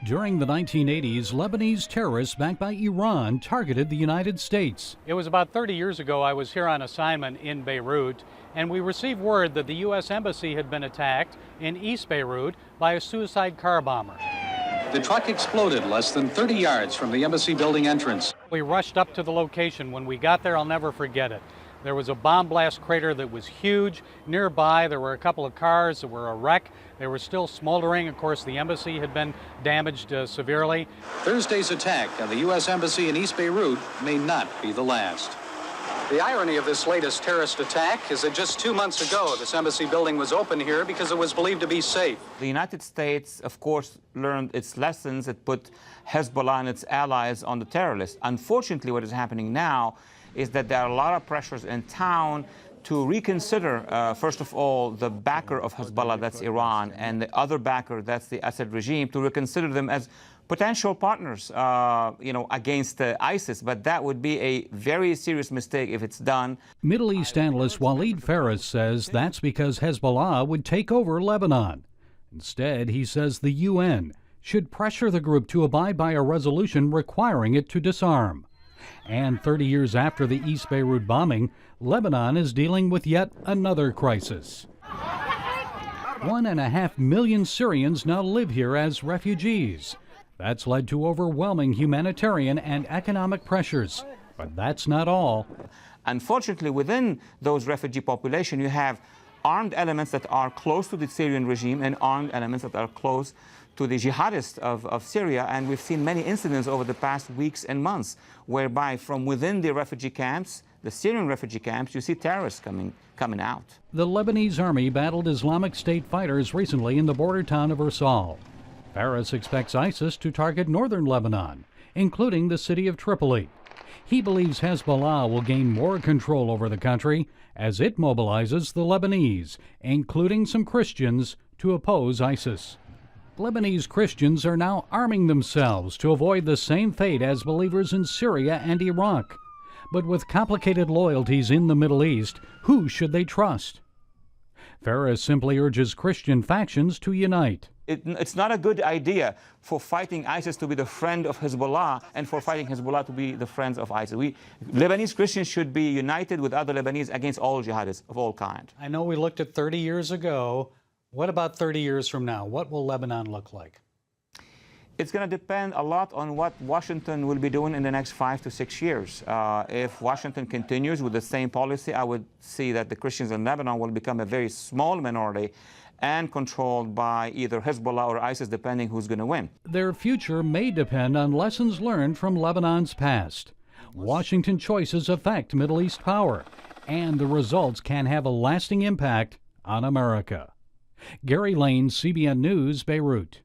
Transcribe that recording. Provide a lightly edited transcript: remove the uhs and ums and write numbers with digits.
During the 1980s, Lebanese terrorists backed by Iran targeted the United States. It was about 30 years ago. I was here on assignment in Beirut, and we received word that the U.S. Embassy had been attacked in East Beirut by a suicide car bomber. The truck exploded less than 30 yards from the embassy building entrance. We rushed up to the location. When we got there, I'll never forget it. There was a bomb blast crater that was huge. Nearby, there were a couple of cars that were a wreck. They were still smoldering. Of course, the embassy had been damaged severely. Thursday's attack on the U.S. Embassy in East Beirut may not be the last. The irony of this latest terrorist attack is that just 2 months ago, this embassy building was open here because it was believed to be safe. The United States, of course, learned its lessons. It put Hezbollah and its allies on the terror list. Unfortunately, what is happening now is that there are a lot of pressures in town to reconsider, first of all, the backer of Hezbollah, that's Iran, and the other backer, that's the Assad regime, to reconsider them as potential partners, against ISIS. But that would be a very serious mistake if it's done. Middle East analyst Walid Phares says that's because Hezbollah would take over Lebanon. Instead, he says the UN should pressure the group to abide by a resolution requiring it to disarm. And 30 years after the East Beirut bombing, Lebanon is dealing with yet another crisis. 1.5 million Syrians now live here as refugees. That's led to overwhelming humanitarian and economic pressures. But that's not all. Unfortunately, within those refugee population, you have armed elements that are close to the Syrian regime and armed elements that are close to the jihadists of Syria. And we've seen many incidents over the past weeks and months whereby from within the refugee camps, the Syrian refugee camps, you see terrorists coming out. The Lebanese army battled Islamic State fighters recently in the border town of Irsal. Phares expects ISIS to target northern Lebanon, including the city of Tripoli. He believes Hezbollah will gain more control over the country as it mobilizes the Lebanese, including some Christians, to oppose ISIS. Lebanese Christians are now arming themselves to avoid the same fate as believers in Syria and Iraq. But with complicated loyalties in the Middle East, who should they trust? Phares simply urges Christian factions to unite. It's not a good idea for fighting ISIS to be the friend of Hezbollah and for fighting Hezbollah to be the friends of ISIS. Lebanese Christians should be united with other Lebanese against all jihadists of all kinds. I know we looked at 30 years ago. What about 30 years from now? What will Lebanon look like? It's going to depend a lot on what Washington will be doing in the next 5 to 6 years. If Washington continues with the same policy, I would see that the Christians in Lebanon will become a very small minority and controlled by either Hezbollah or ISIS, depending who's going to win. Their future may depend on lessons learned from Lebanon's past. Washington choices affect Middle East power, and the results can have a lasting impact on America. Gary Lane, CBN News, Beirut.